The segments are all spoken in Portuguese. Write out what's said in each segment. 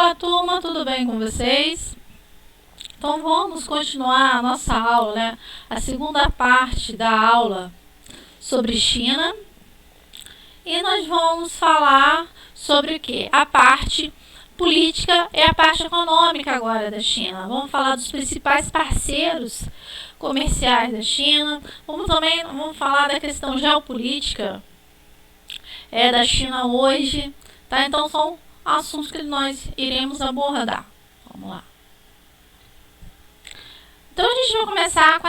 Olá, turma, tudo bem com vocês? Então vamos continuar a nossa aula, né? A segunda parte da aula sobre China. E nós vamos falar sobre o quê? A parte política e a parte econômica agora da China. Vamos falar dos principais parceiros comerciais da China. Vamos falar da questão geopolítica da China hoje, tá? Então são assuntos que nós iremos abordar. Vamos lá. Então a gente vai começar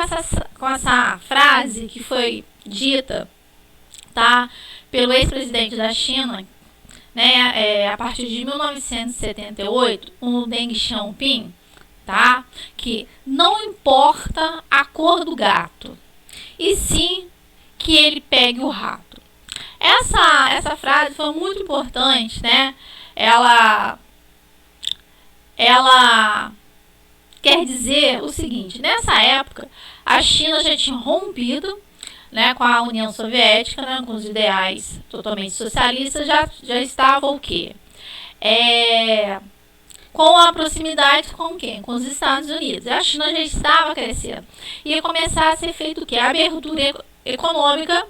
com essa frase que foi dita, tá, pelo ex-presidente da China, né, a partir de 1978, o Deng Xiaoping, tá, que não importa a cor do gato, e sim que ele pegue o rato. Essa frase foi muito importante, né? Ela quer dizer o seguinte: nessa época a China já tinha rompido, né, com a União Soviética, né, com os ideais totalmente socialistas, já estava o quê? Com a proximidade com quem? Com os Estados Unidos. A China já estava crescendo. Ia começar a ser feito o quê? A abertura econômica,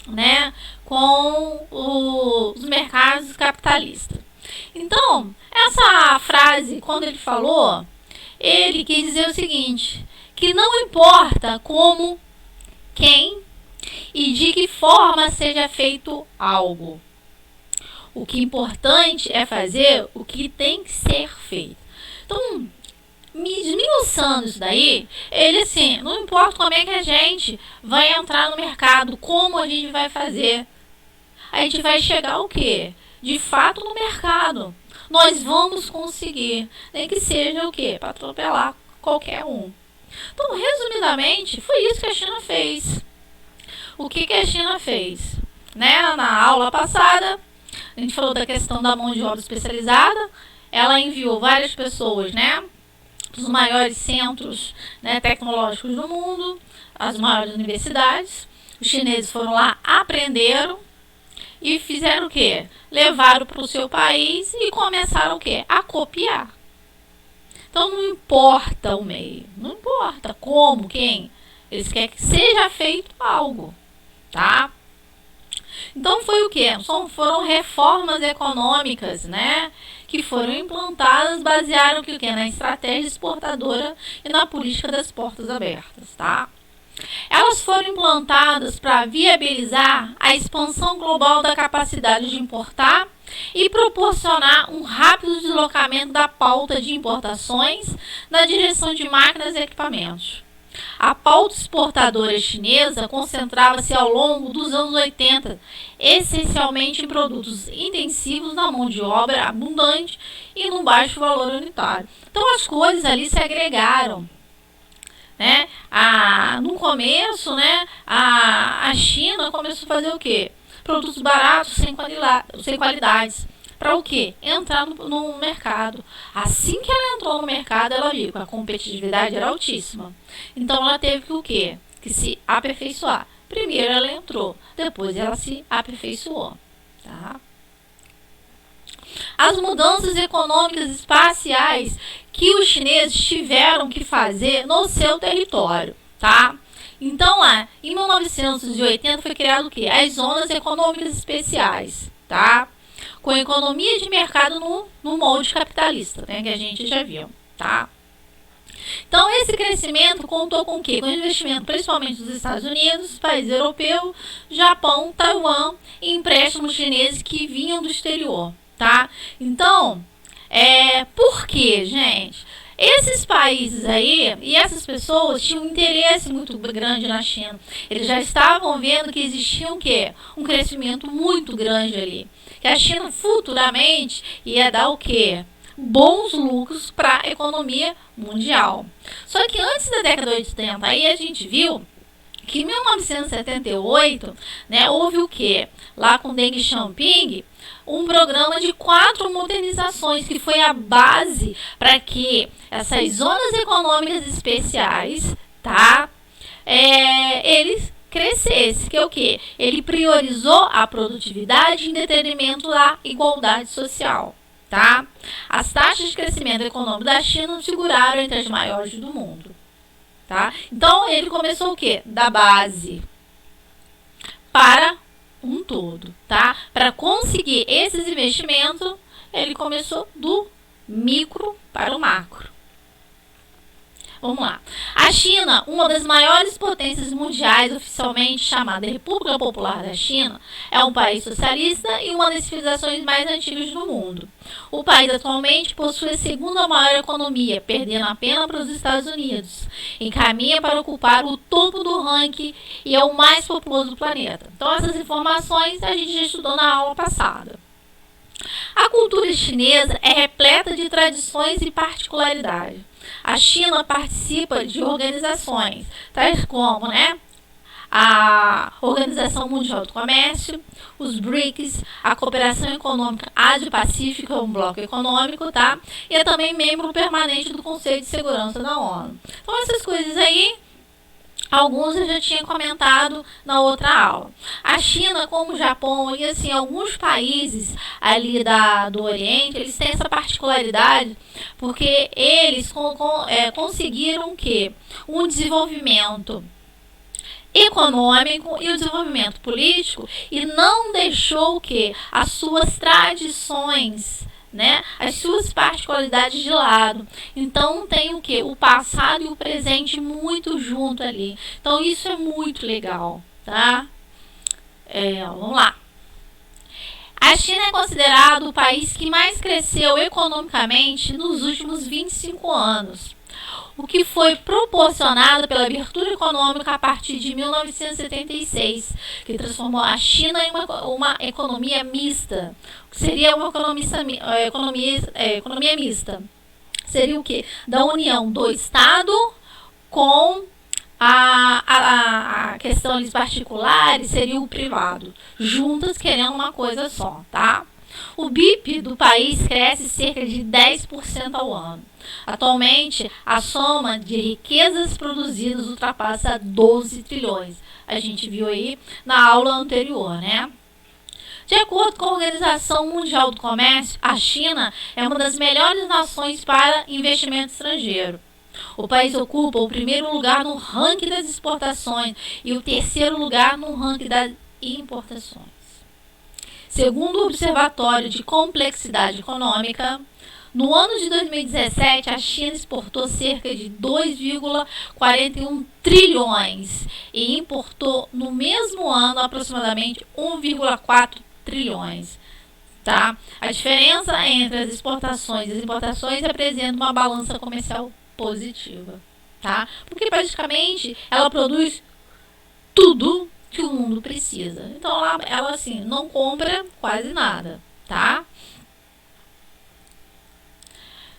né, com os mercados capitalistas. Então, essa frase, quando ele falou, ele quis dizer o seguinte: que não importa como, quem e de que forma seja feito algo. O que é importante é fazer o que tem que ser feito. Então, me desmiuçando isso daí, ele assim, não importa como é que a gente vai entrar no mercado, como a gente vai fazer, a gente vai chegar ao quê? De fato no mercado. Nós vamos conseguir, nem que seja o quê? Para atropelar qualquer um. Então, resumidamente, foi isso que a China fez. O que a China fez? Né? Na aula passada, a gente falou da questão da mão de obra especializada. Ela enviou várias pessoas, né, dos maiores centros, né, tecnológicos do mundo, as maiores universidades. Os chineses foram lá, aprenderam e fizeram o quê? Levaram para o seu país e começaram o quê? A copiar. Então não importa o meio, não importa como, quem. Eles querem que seja feito algo, tá? Então foi o quê? Foram reformas econômicas, né, que foram implantadas, basearam o quê? Na estratégia exportadora e na política das portas abertas, tá? Elas foram implantadas para viabilizar a expansão global da capacidade de importar e proporcionar um rápido deslocamento da pauta de importações na direção de máquinas e equipamentos. A pauta exportadora chinesa concentrava-se ao longo dos anos 80, essencialmente em produtos intensivos na mão de obra abundante e no baixo valor unitário. Então as coisas ali se agregaram. Né? No começo, né, a China começou a fazer o quê? Produtos baratos, sem qualidades. Para o quê? Entrar no mercado. Assim que ela entrou no mercado, ela viu que a competitividade era altíssima. Então ela teve que o quê? Que se aperfeiçoar. Primeiro ela entrou, depois ela se aperfeiçoou. Tá? As mudanças econômicas espaciais que os chineses tiveram que fazer no seu território, tá? Então lá, em 1980 foi criado o quê? As zonas econômicas especiais, tá? Com economia de mercado no molde capitalista, né? Que a gente já viu, tá? Então esse crescimento contou com o quê? Com investimento principalmente dos Estados Unidos, países europeus, Japão, Taiwan e empréstimos chineses que vinham do exterior. Tá? Então, por quê, gente? Esses países aí e essas pessoas tinham um interesse muito grande na China. Eles já estavam vendo que existia o quê? Um crescimento muito grande ali. Que a China futuramente ia dar o quê? Bons lucros para a economia mundial. Só que antes da década de 80, aí a gente viu que em 1978, né, houve o quê? Lá com Deng Xiaoping, um programa de 4 modernizações, que foi a base para que essas zonas econômicas especiais, tá, eles crescessem, que é o quê? Ele priorizou a produtividade em detrimento da igualdade social, tá? As taxas de crescimento econômico da China figuraram entre as maiores do mundo, tá? Então, ele começou o quê? Da base para um todo, tá? Para conseguir esses investimentos, ele começou do micro para o macro. Vamos lá. A China, uma das maiores potências mundiais, oficialmente chamada República Popular da China, é um país socialista e uma das civilizações mais antigas do mundo. O país atualmente possui a segunda maior economia, perdendo apenas para os Estados Unidos. Encaminha para ocupar o topo do ranking e é o mais populoso do planeta. Então, essas informações a gente já estudou na aula passada. A cultura chinesa é repleta de tradições e particularidades. A China participa de organizações, tais como, a Organização Mundial do Comércio, os BRICS, a Cooperação Econômica Ásia-Pacífica, um bloco econômico, tá? E é também membro permanente do Conselho de Segurança da ONU. Então, essas coisas aí, alguns eu já tinha comentado na outra aula. A China, como o Japão e assim, alguns países ali do Oriente, eles têm essa particularidade porque eles conseguiram que um desenvolvimento econômico e o desenvolvimento político e não deixou que as suas tradições, as suas particularidades de lado. Então tem o que? O passado e o presente muito junto ali. Então isso é muito legal, tá? Vamos lá. A China é considerado o país que mais cresceu economicamente nos últimos 25 anos, o que foi proporcionado pela abertura econômica a partir de 1976, que transformou a China em uma economia mista. O que seria uma economia mista? Seria o quê? Da união do Estado com a questão ali particulares, seria o privado, juntas querendo uma coisa só, tá? O BIP do país cresce cerca de 10% ao ano. Atualmente, a soma de riquezas produzidas ultrapassa 12 trilhões. A gente viu aí na aula anterior, De acordo com a Organização Mundial do Comércio, a China é uma das melhores nações para investimento estrangeiro. O país ocupa o primeiro lugar no ranking das exportações e o terceiro lugar no ranking das importações. Segundo o Observatório de Complexidade Econômica, no ano de 2017, a China exportou cerca de 2,41 trilhões e importou no mesmo ano aproximadamente 1,4 trilhões. Tá? A diferença entre as exportações e as importações apresenta uma balança comercial positiva, tá? Porque praticamente ela produz tudo que o mundo precisa. Então ela assim não compra quase nada, tá?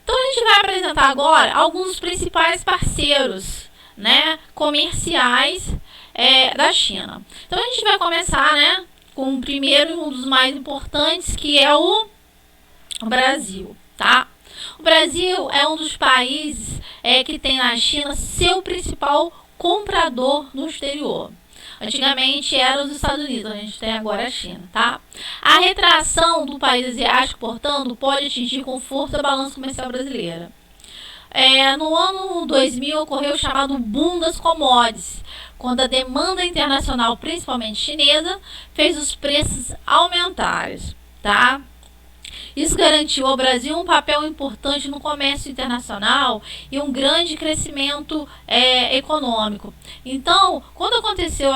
Então a gente vai apresentar agora alguns dos principais parceiros, comerciais da China. Então a gente vai começar, com o primeiro e um dos mais importantes, que é o Brasil, tá? O Brasil é um dos países que tem na China seu principal comprador no exterior. Antigamente era os Estados Unidos, a gente tem agora a China, tá? A retração do país asiático, portanto, pode atingir com força a balança comercial brasileira. No ano 2000 ocorreu o chamado boom das commodities, quando a demanda internacional, principalmente chinesa, fez os preços aumentarem, tá? Isso garantiu ao Brasil um papel importante no comércio internacional e um grande crescimento econômico. Então, quando aconteceu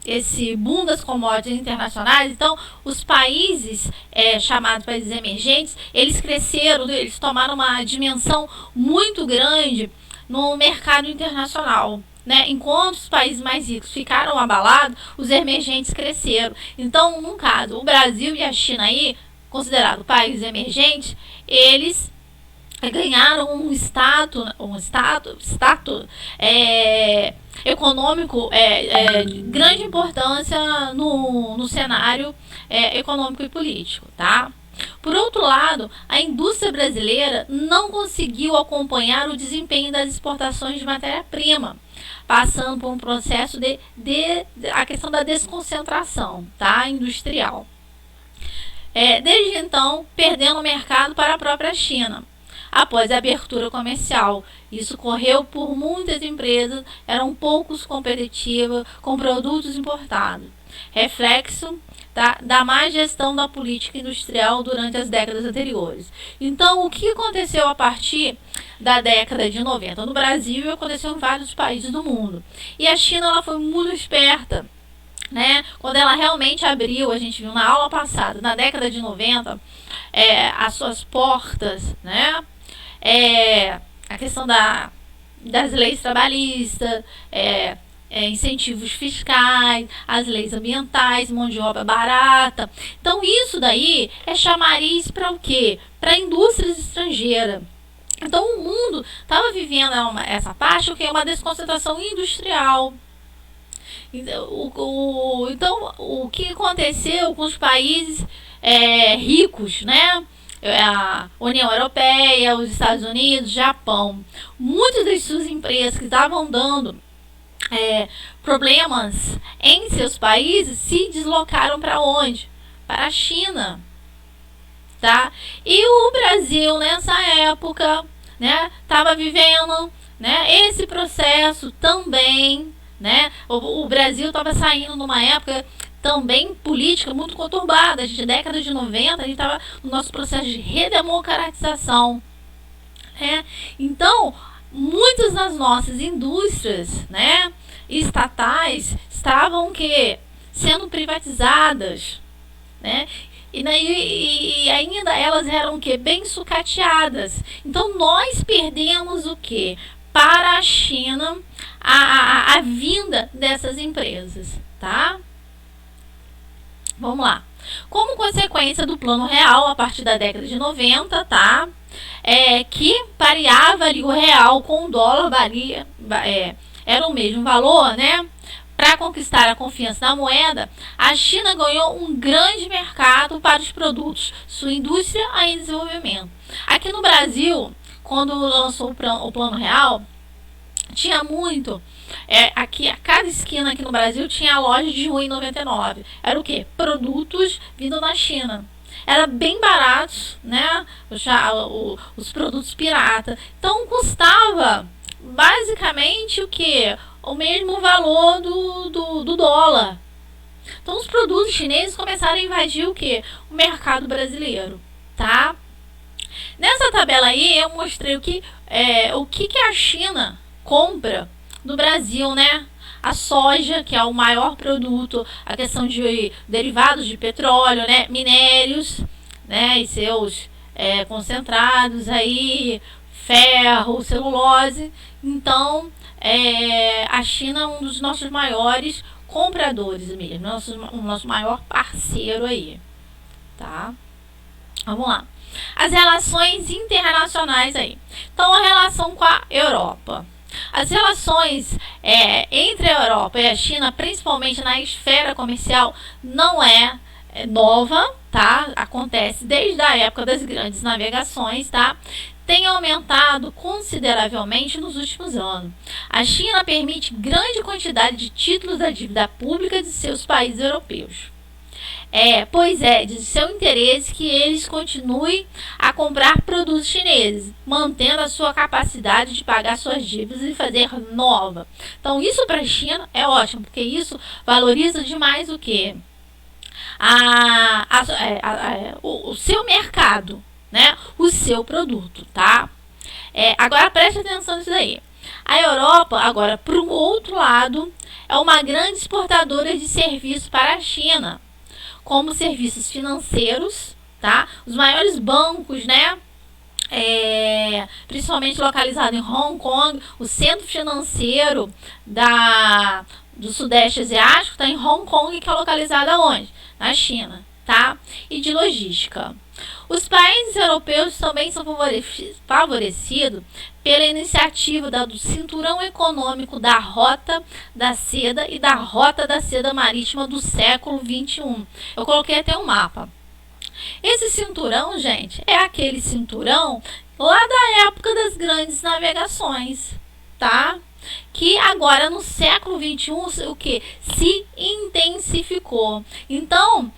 esse boom das commodities internacionais, então os países chamados países emergentes, eles cresceram, eles tomaram uma dimensão muito grande no mercado internacional. Enquanto os países mais ricos ficaram abalados, os emergentes cresceram. Então, no caso, o Brasil e a China aí, considerados países emergentes, eles ganharam um status econômico de grande importância no cenário econômico e político, tá? Por outro lado, a indústria brasileira não conseguiu acompanhar o desempenho das exportações de matéria-prima, passando por um processo a questão da desconcentração, tá, industrial. desde então perdendo o mercado para a própria China. Após a abertura comercial, isso correu por muitas empresas, eram poucos competitivas com produtos importados. Reflexo da má gestão da política industrial durante as décadas anteriores. Então, o que aconteceu a partir da década de 90 no Brasil aconteceu em vários países do mundo. E a China ela foi muito esperta, né? Quando ela realmente abriu, a gente viu na aula passada, na década de 90, as suas portas, né? A questão das leis trabalhistas, incentivos fiscais, as leis ambientais, mão de obra barata. Então isso daí é chamariz para o quê? Para indústrias estrangeiras. Então o mundo estava vivendo essa parte, o que é uma desconcentração industrial. Então o que aconteceu com os países ricos, né? A União Europeia, os Estados Unidos, Japão. Muitas das suas empresas que estavam dando problemas em seus países se deslocaram para onde? Para a China, tá? E o Brasil nessa época, né, estava vivendo, né, esse processo também, né? O Brasil estava saindo numa época também política muito conturbada. De década de 90 a gente estava no nosso processo de redemocratização, né? Então muitas das nossas indústrias, né, estatais estavam sendo privatizadas, né? E ainda elas eram bem sucateadas. Então nós perdemos o que? Para a China a vinda dessas empresas, tá? Vamos lá. Como consequência do Plano Real a partir da década de 90, tá? Que pareava ali o real com o dólar, era o mesmo valor, né? Para conquistar a confiança da moeda, a China ganhou um grande mercado para os produtos, sua indústria em desenvolvimento. Aqui no Brasil, quando lançou o Plano Real, tinha muito. Aqui, a cada esquina aqui no Brasil tinha a loja de R$1,99. Era o quê? Produtos vindo da China. Era bem baratos, né? Os produtos pirata. Então custava basicamente o quê? O mesmo valor do dólar. Então os produtos chineses começaram a invadir o quê? O mercado brasileiro, tá? Nessa tabela aí eu mostrei o que a China compra do Brasil, né? A soja, que é o maior produto, a questão de derivados de petróleo, né? Minérios, né? E seus concentrados aí, ferro, celulose. Então, a China é um dos nossos maiores compradores mesmo, o nosso maior parceiro aí, tá? Vamos lá. As relações internacionais aí. Então, a relação com a Europa. As relações entre a Europa e a China, principalmente na esfera comercial, não é nova, tá? Acontece desde a época das grandes navegações, tá? Tem aumentado consideravelmente nos últimos anos. A China permite grande quantidade de títulos da dívida pública de seus países europeus. Pois de seu interesse que eles continuem a comprar produtos chineses, mantendo a sua capacidade de pagar suas dívidas e fazer nova. Então isso para a China é ótimo, porque isso valoriza demais o que? O seu mercado, né? O seu produto, tá? Agora preste atenção nisso daí. A Europa, agora, para o outro lado, é uma grande exportadora de serviços para a China, como serviços financeiros, tá? Os maiores bancos, né? Principalmente localizado em Hong Kong, o centro financeiro do Sudeste Asiático está em Hong Kong, que é localizado aonde? Na China, tá? E de logística. Os países europeus também são favorecidos pela iniciativa do Cinturão Econômico da Rota da Seda e da Rota da Seda Marítima do século XXI. Eu coloquei até um mapa. Esse cinturão, gente, é aquele cinturão lá da época das grandes navegações, tá? Que agora no século XXI o que se intensificou. Então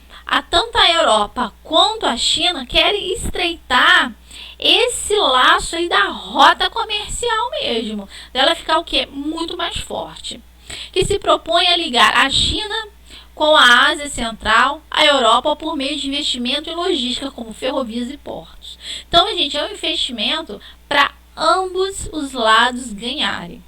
tanto a Europa quanto a China querem estreitar esse laço aí da rota comercial mesmo, dela ficar o quê? Muito mais forte, que se propõe a ligar a China com a Ásia Central, a Europa, por meio de investimento em logística, como ferrovias e portos. Então, gente, é um investimento para ambos os lados ganharem.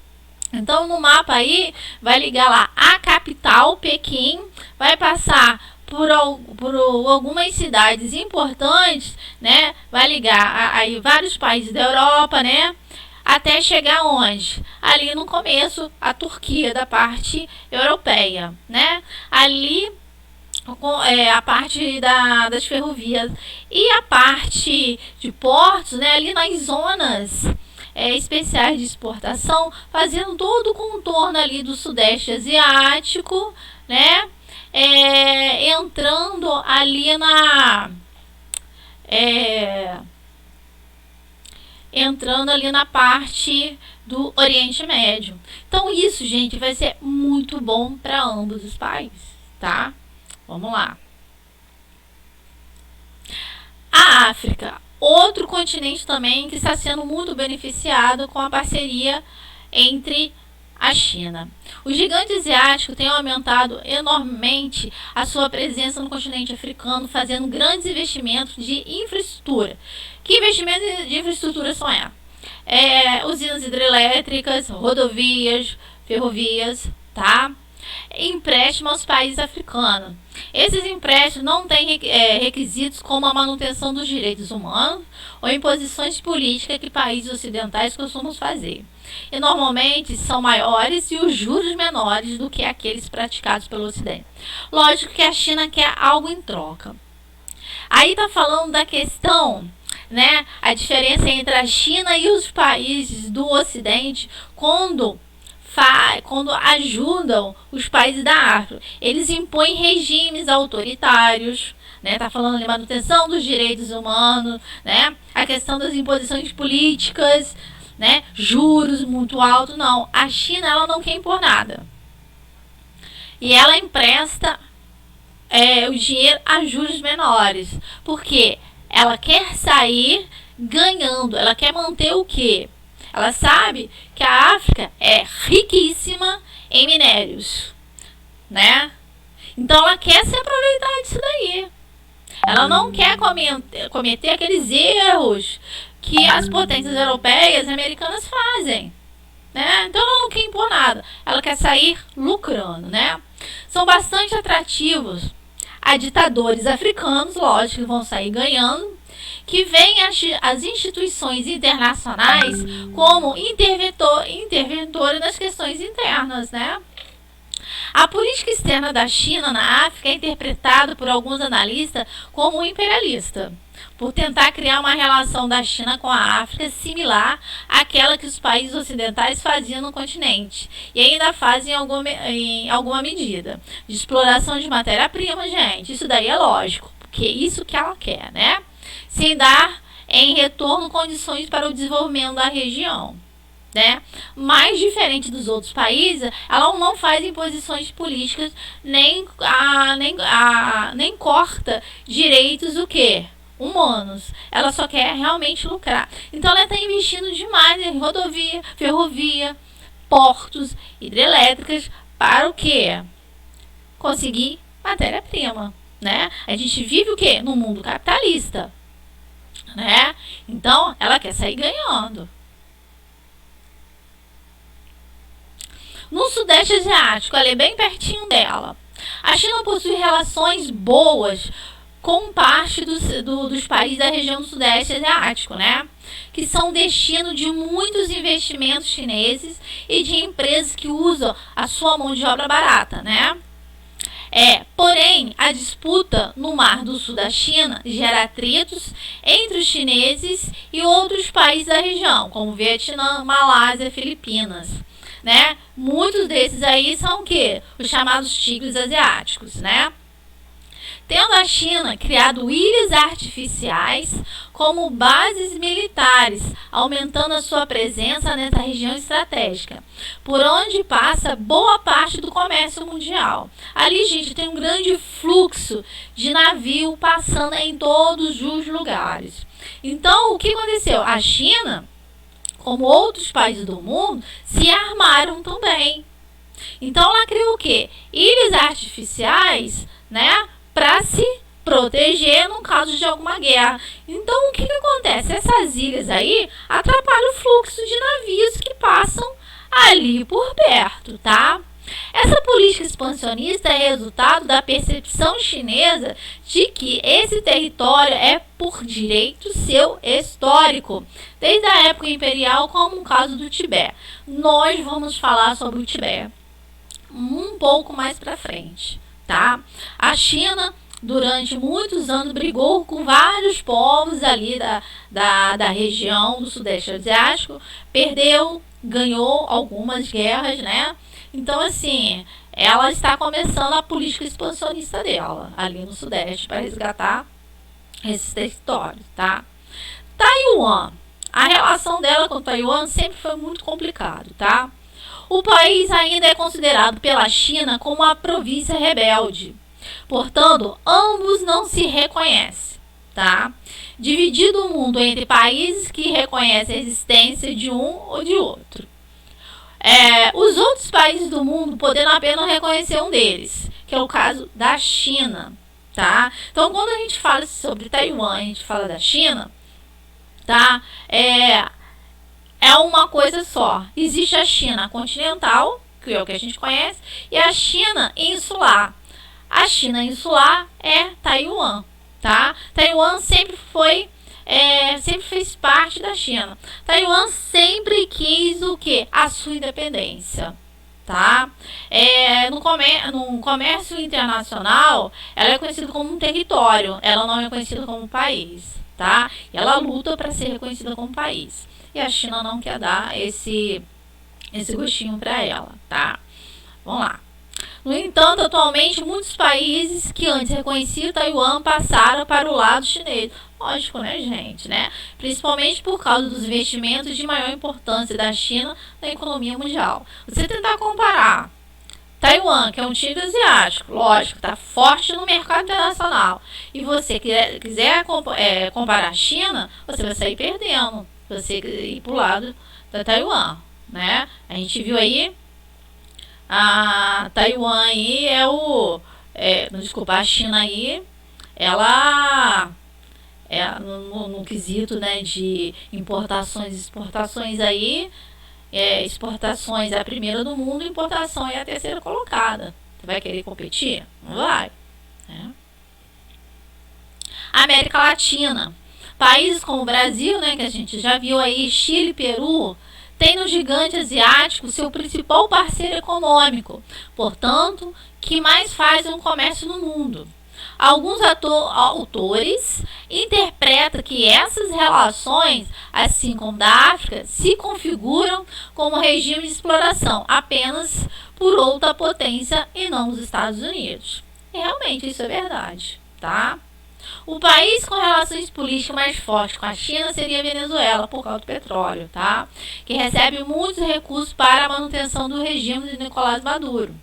Então, no mapa aí, vai ligar lá a capital, Pequim, vai passar por algumas cidades importantes, né? Vai ligar aí vários países da Europa, né? Até chegar onde? Ali no começo, a Turquia, da parte europeia, né? Ali a parte das ferrovias e a parte de portos, né? Ali nas zonas especiais de exportação, fazendo todo o contorno ali do Sudeste Asiático, né? Entrando ali na parte do Oriente Médio. Então isso, gente, vai ser muito bom para ambos os países, tá? Vamos lá. A África, outro continente também que está sendo muito beneficiado com a parceria entre a China. O gigante asiático tem aumentado enormemente a sua presença no continente africano, fazendo grandes investimentos de infraestrutura. Que investimentos de infraestrutura são usinas hidrelétricas, rodovias, ferrovias, tá? Empréstimo aos países africanos. Esses empréstimos não têm requisitos como a manutenção dos direitos humanos ou imposições políticas que países ocidentais costumam fazer. E normalmente são maiores e os juros menores do que aqueles praticados pelo Ocidente. Lógico que a China quer algo em troca. Aí tá falando da questão, né, a diferença entre a China e os países do Ocidente quando ajudam os países da África. Eles impõem regimes autoritários, né? Tá falando de manutenção dos direitos humanos, né? A questão das imposições políticas, né? Juros muito altos. Não, a China ela não quer impor nada. E ela empresta o dinheiro a juros menores. Porque ela quer sair ganhando. Ela quer manter o quê? Ela sabe que a África é riquíssima em minérios, né? Então ela quer se aproveitar disso daí. Ela não quer cometer aqueles erros que as potências europeias e americanas fazem, né? Então ela não quer impor nada. Ela quer sair lucrando, né? São bastante atrativos a ditadores africanos, lógico que vão sair ganhando, que veem as instituições internacionais como interventor nas questões internas, né? A política externa da China na África é interpretada por alguns analistas como imperialista, por tentar criar uma relação da China com a África similar àquela que os países ocidentais faziam no continente, e ainda fazem em alguma medida, de exploração de matéria-prima, gente. Isso daí é lógico, porque é isso que ela quer, né? Sem dar em retorno condições para o desenvolvimento da região, né? Mais diferente dos outros países, ela não faz imposições políticas, nem corta direitos humanos. Ela só quer realmente lucrar. Então ela está investindo demais em rodovia, ferrovia, portos, hidrelétricas, para o quê? Conseguir matéria-prima, né? A gente vive o quê? No mundo capitalista, né? Então ela quer sair ganhando. No Sudeste Asiático, ela é bem pertinho dela. A China possui relações boas com parte dos países da região do Sudeste Asiático, né? Que são destino de muitos investimentos chineses e de empresas que usam a sua mão de obra barata, né? Porém, a disputa no Mar do Sul da China gera atritos entre os chineses e outros países da região, como Vietnã, Malásia, Filipinas, né? Muitos desses aí são o quê? Os chamados tigres asiáticos, né? tendo a China criado ilhas artificiais como bases militares, aumentando a sua presença nessa região estratégica, por onde passa boa parte do comércio mundial. Ali, gente, tem um grande fluxo de navio passando em todos os lugares. Então, o que aconteceu? A China, como outros países do mundo, se armaram também. Então, ela criou o quê? Ilhas artificiais, né, para se proteger no caso de alguma guerra. Então, o que acontece? Essas ilhas aí atrapalham o fluxo de navios que passam ali por perto, tá? Essa política expansionista é resultado da percepção chinesa de que esse território é por direito seu histórico, desde a época imperial, como o caso do Tibete. Nós vamos falar sobre o Tibete um pouco mais para frente, tá? A China, durante muitos anos, brigou com vários povos ali da região do Sudeste Asiático, perdeu, ganhou algumas guerras, né? Então, assim, ela está começando a política expansionista dela, ali no Sudeste, para resgatar esses territórios, tá? Taiwan. A relação dela com Taiwan sempre foi muito complicado, tá? O país ainda é considerado pela China como uma província rebelde. Portanto, ambos não se reconhecem, tá? Dividido o mundo entre países que reconhecem a existência de um ou de outro. Os outros países do mundo podendo apenas reconhecer um deles, que é o caso da China, tá? Então, quando a gente fala sobre Taiwan, a gente fala da China, tá? É uma coisa só. Existe a China continental, que é o que a gente conhece, e a China insular. A China insular é Taiwan, tá? Taiwan sempre fez parte da China. Taiwan sempre quis o quê? A sua independência, tá? No comércio internacional, ela é conhecida como um território, ela não é conhecida como um país, tá? E ela luta para ser reconhecida como país. E a China não quer dar esse gostinho para ela, tá? Vamos lá. No entanto, atualmente, muitos países que antes reconheciam Taiwan passaram para o lado chinês. Lógico, né, gente? Né? Principalmente por causa dos investimentos de maior importância da China na economia mundial. Você tentar comparar Taiwan, que é um tigre asiático, lógico, está forte no mercado internacional, e você quiser comparar a China, você vai sair perdendo. Você ir para o lado da Taiwan, né? A gente viu aí a Taiwan aí desculpa, a China aí, ela no quesito, né, de importações e exportações aí, exportações é a primeira do mundo, importação é a terceira colocada. Você vai querer competir? Não vai, né? América Latina. Países como o Brasil, né, que a gente já viu aí, Chile, Peru, tem no gigante asiático seu principal parceiro econômico, portanto, que mais faz um comércio no mundo. Alguns autores interpretam que essas relações, assim como da África, se configuram como regime de exploração apenas por outra potência e não os Estados Unidos. E realmente isso é verdade, tá? O país com relações políticas mais fortes com a China seria a Venezuela, por causa do petróleo, tá? Que recebe muitos recursos para a manutenção do regime de Nicolás Maduro,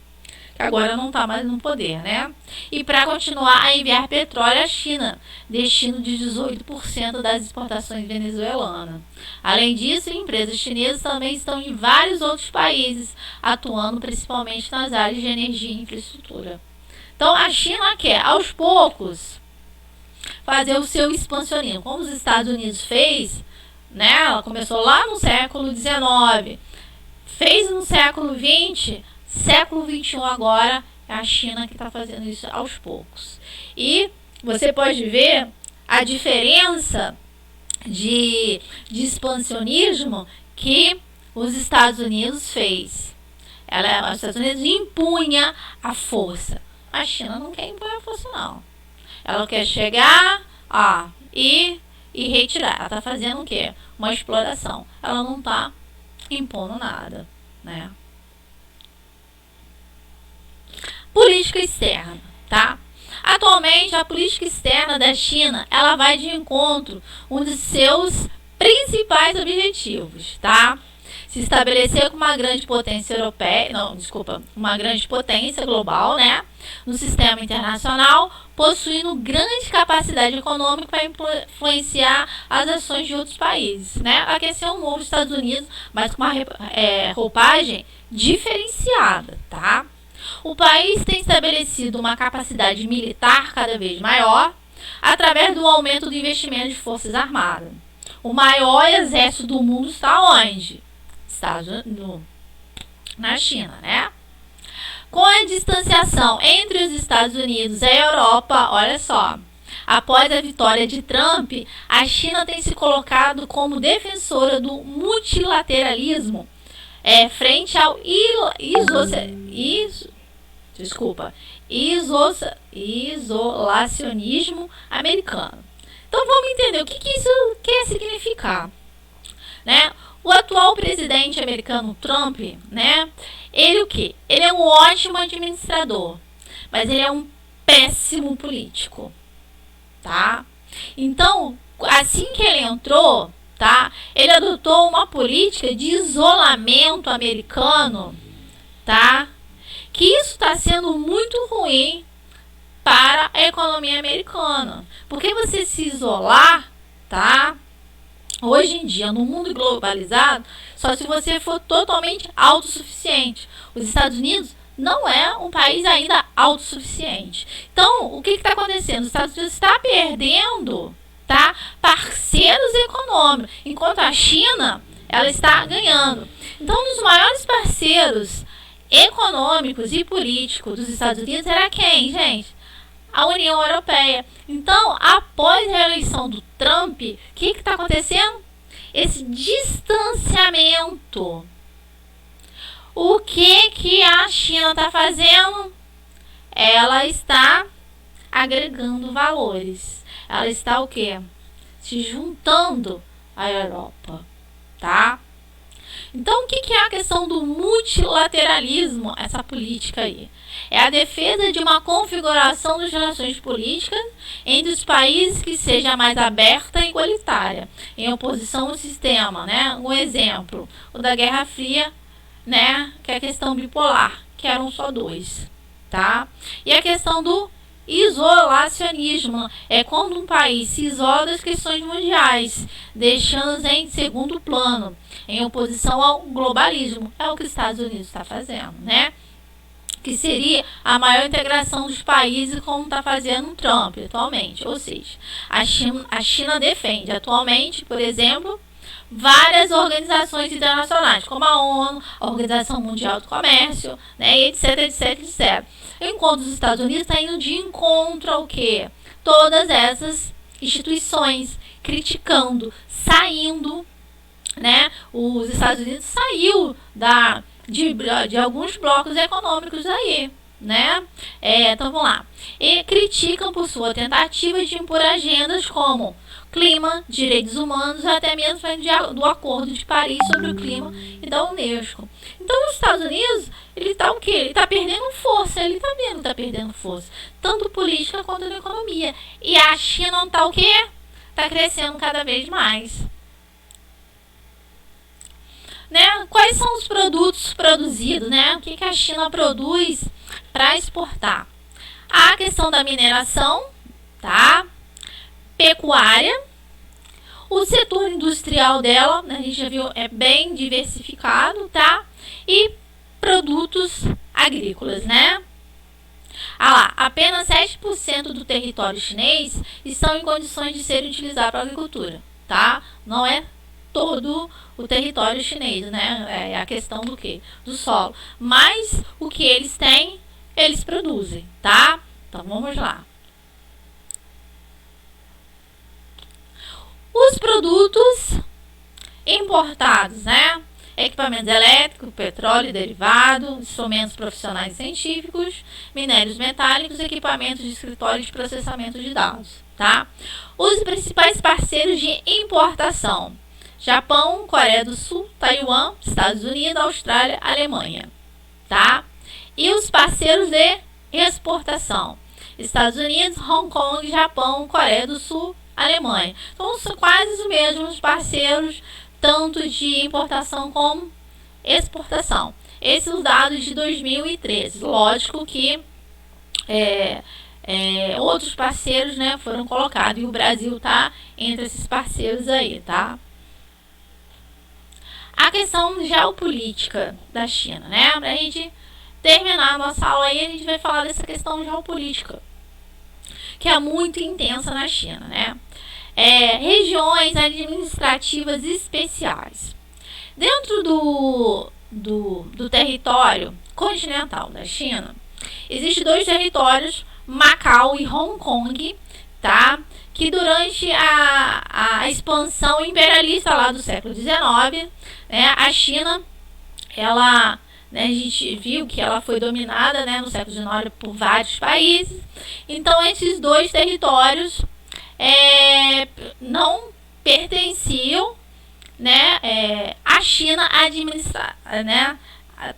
que agora não está mais no poder, né? E para continuar a enviar petróleo à China, destino de 18% das exportações venezuelanas. Além disso, empresas chinesas também estão em vários outros países, atuando principalmente nas áreas de energia e infraestrutura. Então, a China quer, aos poucos, fazer o seu expansionismo, como os Estados Unidos fez, né? Ela começou lá no século XIX, fez no século XX, século XXI agora, é a China que está fazendo isso aos poucos. E você pode ver a diferença de expansionismo que os Estados Unidos fez. Os Estados Unidos impunha a força. A China não quer impor a força, não. Ela quer chegar e retirar. Ela está fazendo o quê? Uma exploração. Ela não está impondo nada, né? Política externa, tá? Atualmente, a política externa da China, ela vai de encontro um dos seus principais objetivos, tá? Se estabelecer como uma grande potência europeia, uma grande potência global, né, no sistema internacional, possuindo grande capacidade econômica para influenciar as ações de outros países, né, aquecer um novo Estados Unidos, mas com uma roupagem diferenciada, tá? O país tem estabelecido uma capacidade militar cada vez maior através do aumento do investimento de forças armadas. O maior exército do mundo está onde? Na China, né? Com a distanciação entre os Estados Unidos e a Europa, olha só, após a vitória de Trump, a China tem se colocado como defensora do multilateralismo frente ao isolacionismo americano. Então vamos entender o que isso quer significar, né? O atual presidente americano Trump, né? Ele o quê? Ele é um ótimo administrador, mas ele é um péssimo político, tá? Então, assim que ele entrou, tá? Ele adotou uma política de isolamento americano, tá? Que isso está sendo muito ruim para a economia americana. Porque você se isolar, tá? Hoje em dia, no mundo globalizado, só se você for totalmente autossuficiente. Os Estados Unidos não é um país ainda autossuficiente. Então, o que está acontecendo? Os Estados Unidos está perdendo, tá, parceiros econômicos, enquanto a China ela está ganhando. Então, um dos maiores parceiros econômicos e políticos dos Estados Unidos era quem, gente? A União Europeia. Então, após a eleição do Trump, o que está acontecendo? Esse distanciamento. O que a China está fazendo? Ela está agregando valores. Ela está o quê? Se juntando à Europa, tá? Então, o que é a questão do multilateralismo, essa política aí? É a defesa de uma configuração das relações políticas entre os países que seja mais aberta e igualitária, em oposição ao sistema, né? Um exemplo, o da Guerra Fria, né? Que é a questão bipolar, que eram só dois, tá? E a questão do isolacionismo é quando um país se isola das questões mundiais, deixando-as em segundo plano, em oposição ao globalismo. É o que os Estados Unidos está fazendo, né? Que seria a maior integração dos países, como está fazendo o Trump atualmente. Ou seja, a China defende atualmente, por exemplo, várias organizações internacionais, como a ONU, a Organização Mundial do Comércio, né, etc, etc, etc. Enquanto os Estados Unidos estão indo de encontro ao quê? Todas essas instituições, criticando, saindo, né? Os Estados Unidos saiu de alguns blocos econômicos aí, né? Então vamos lá. E criticam por sua tentativa de impor agendas como clima, direitos humanos, até mesmo do Acordo de Paris sobre o clima e da Unesco. Então, os Estados Unidos, ele está o quê? Ele está perdendo força, ele está vendo que está perdendo força, tanto política quanto na economia. E a China está o quê? Está crescendo cada vez mais. Né? Quais são os produtos produzidos, né? O que a China produz para exportar? A questão da mineração, tá? Pecuária, o setor industrial dela, né, a gente já viu, é bem diversificado, tá? E produtos agrícolas, né? Lá, apenas 7% do território chinês estão em condições de serem utilizados para a agricultura, tá? Não é todo o território chinês, né? É a questão do quê? Do solo. Mas o que eles têm, eles produzem, tá? Então vamos lá. Os produtos importados, né? Equipamentos elétricos, petróleo e derivado, instrumentos profissionais e científicos, minérios metálicos, equipamentos de escritório de processamento de dados, tá? Os principais parceiros de importação: Japão, Coreia do Sul, Taiwan, Estados Unidos, Austrália, Alemanha, tá? E os parceiros de exportação: Estados Unidos, Hong Kong, Japão, Coreia do Sul, Alemanha. Então são quase os mesmos parceiros, tanto de importação como exportação. Esses são os dados de 2013. Lógico que outros parceiros, né, foram colocados, e o Brasil tá entre esses parceiros aí, tá? A questão geopolítica da China, né? Pra gente terminar a nossa aula aí, a gente vai falar dessa questão geopolítica, que é muito intensa na China, né? Regiões administrativas especiais. Dentro do território continental da China, existem 2 territórios, Macau e Hong Kong, tá? Que durante a expansão imperialista lá do século XIX, né, a China, ela, né, a gente viu que ela foi dominada, né, no século XIX por vários países. Então esses 2 territórios não pertenciam, né, à China administrar, né,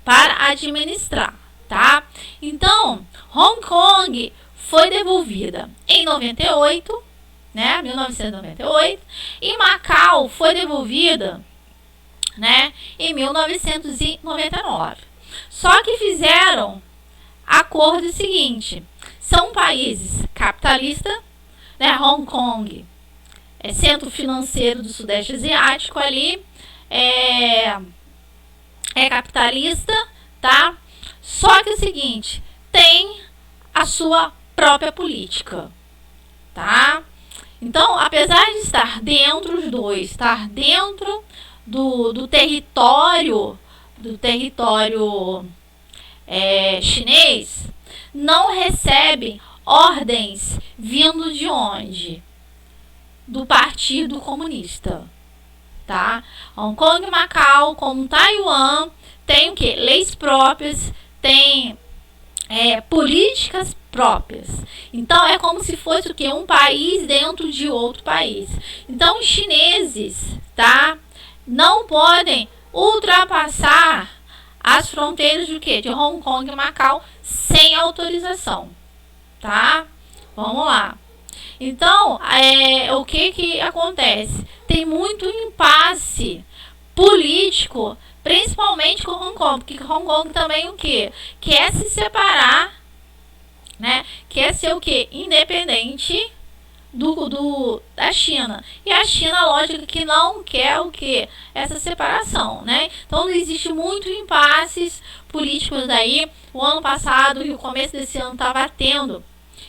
para administrar, tá? Então Hong Kong foi devolvida em 98, né, 1998, e Macau foi devolvida, né, em 1999. Só que fizeram acordo seguinte: são países capitalistas, né? Hong Kong é centro financeiro do Sudeste Asiático ali, é capitalista, tá? Só que é o seguinte, tem a sua própria política, tá? Então, apesar de estar dentro os dois, estar dentro do território chinês, não recebem ordens vindo de onde? Do Partido Comunista, tá? Hong Kong e Macau, como Taiwan, tem o que? Leis próprias, tem políticas próprias. Então é como se fosse o que? Um país dentro de outro país. Então os chineses, tá? Não podem ultrapassar as fronteiras do que? De Hong Kong e Macau sem autorização, tá? Vamos lá. Então, o que acontece? Tem muito impasse político, principalmente com Hong Kong, porque Hong Kong também o que? Quer se separar, né? Quer ser o que? Independente da China. E a China, lógico que não quer o que? Essa separação, né? Então existe muito impasses políticos aí. O ano passado e o começo desse ano estava tendo,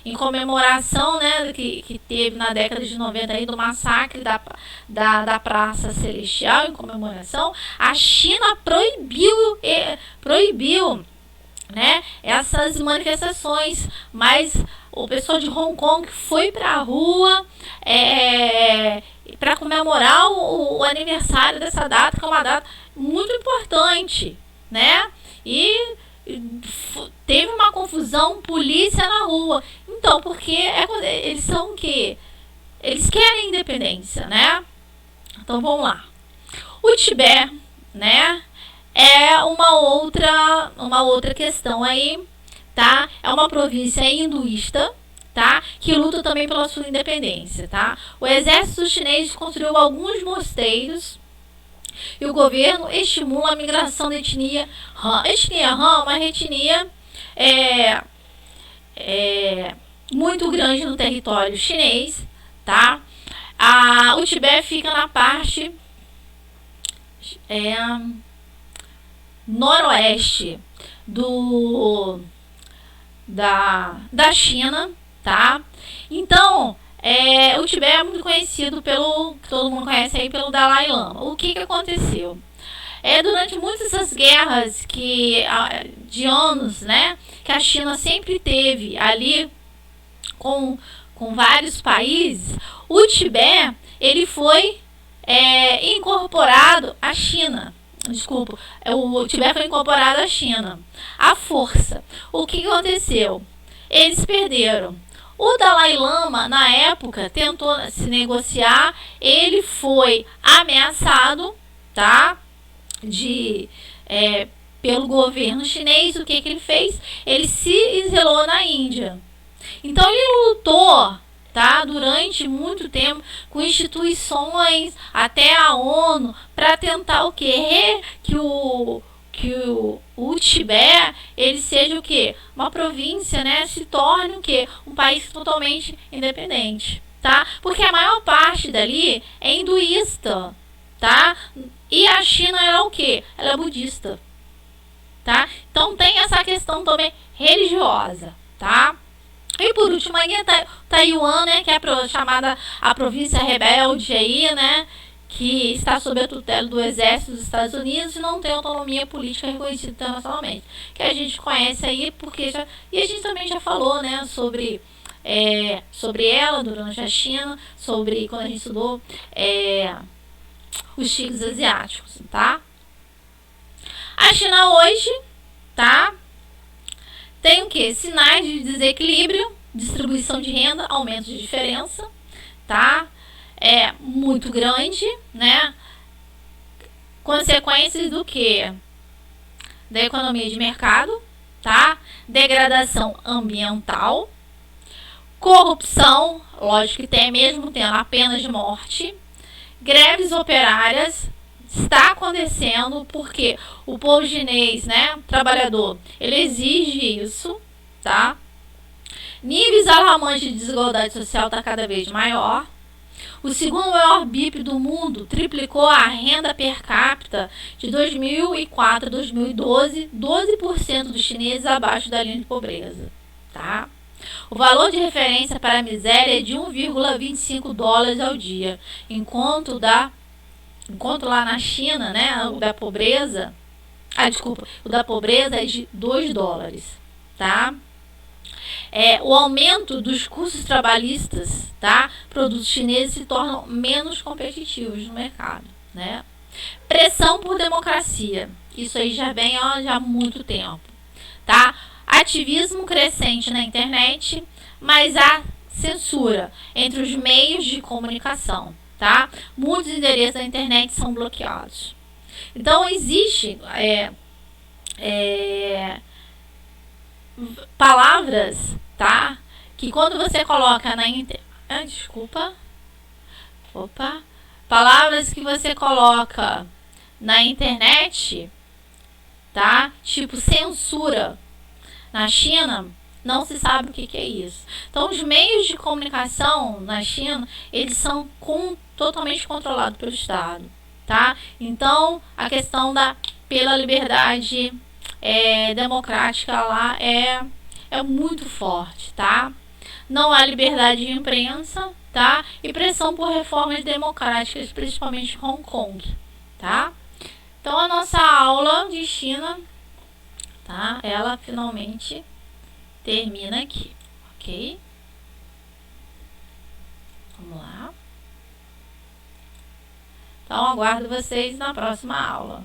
em comemoração, né, que teve na década de 90 aí, do massacre da Praça Celestial, em comemoração, a China proibiu, né, essas manifestações, mas o pessoal de Hong Kong foi para a rua para comemorar o aniversário dessa data, que é uma data muito importante, né? E teve uma confusão, polícia na rua. Então, porque eles são o quê? Eles querem independência, né? Então, vamos lá. O Tibete, né, é uma outra questão aí, tá? É uma província hinduísta, tá? Que luta também pela sua independência, tá? O exército chinês construiu alguns mosteiros e o governo estimula a migração da etnia Han. Etnia Han é uma etnia muito grande no território chinês, tá? O Tibete fica na parte noroeste da China, tá? Então, o Tibete é muito conhecido pelo, que todo mundo conhece aí, pelo Dalai Lama. O que aconteceu? Durante muitas dessas guerras de anos, né, que a China sempre teve ali com vários países, o Tibete, ele foi incorporado à China. Desculpa, o Tibete foi incorporado à China. À força. O que aconteceu? Eles perderam. O Dalai Lama, na época, tentou se negociar. Ele foi ameaçado, tá? Pelo governo chinês. O que ele fez? Ele se exilou na Índia, Então ele lutou, tá, durante muito tempo com instituições, até a ONU, para tentar o quê? Que o Tibete ele seja o quê? Uma província, né? Se torne o quê? Um país totalmente independente, tá? Porque a maior parte dali é hinduísta, tá? E a China é o quê? Ela é budista, tá? Então tem essa questão também religiosa, tá? E por último aí Taiwan, né, que é chamada a província rebelde aí, né, que está sob a tutela do exército dos Estados Unidos e não tem autonomia política reconhecida internacionalmente, que a gente conhece aí porque e a gente também já falou, né, sobre ela durante a China, sobre quando a gente estudou os tigres asiáticos, tá? A China hoje, tá? Tem o que? Sinais de desequilíbrio, distribuição de renda, aumento de diferença, tá? É muito grande, né? Consequências do que? Da economia de mercado, tá? Degradação ambiental, corrupção, lógico que tem mesmo tendo a pena de morte, greves operárias. Está acontecendo porque o povo chinês, né, trabalhador, ele exige isso, tá? Níveis alarmantes de desigualdade social está cada vez maior. O segundo maior BIP do mundo triplicou a renda per capita de 2004 a 2012, 12% dos chineses abaixo da linha de pobreza, tá? O valor de referência para a miséria é de 1,25 dólares ao dia, enquanto lá na China, né, o da pobreza, o da pobreza é de 2 dólares, tá? O aumento dos custos trabalhistas, tá? Produtos chineses se tornam menos competitivos no mercado, né? Pressão por democracia, isso aí já vem já há muito tempo, tá? Ativismo crescente na internet, mas há censura entre os meios de comunicação, tá? Muitos endereços da internet são bloqueados. Então existe palavras, tá? Que quando você coloca na internet, palavras que você coloca na internet, tá? Tipo censura. Na China não se sabe o que é isso. Então os meios de comunicação na China eles são totalmente controlados pelo Estado, tá? Então a questão pela liberdade democrática lá é muito forte, tá? Não há liberdade de imprensa, tá? E pressão por reformas democráticas, principalmente em Hong Kong, tá? Então a nossa aula de China, tá? Ela finalmente termina aqui, ok? Vamos lá. Então aguardo vocês na próxima aula.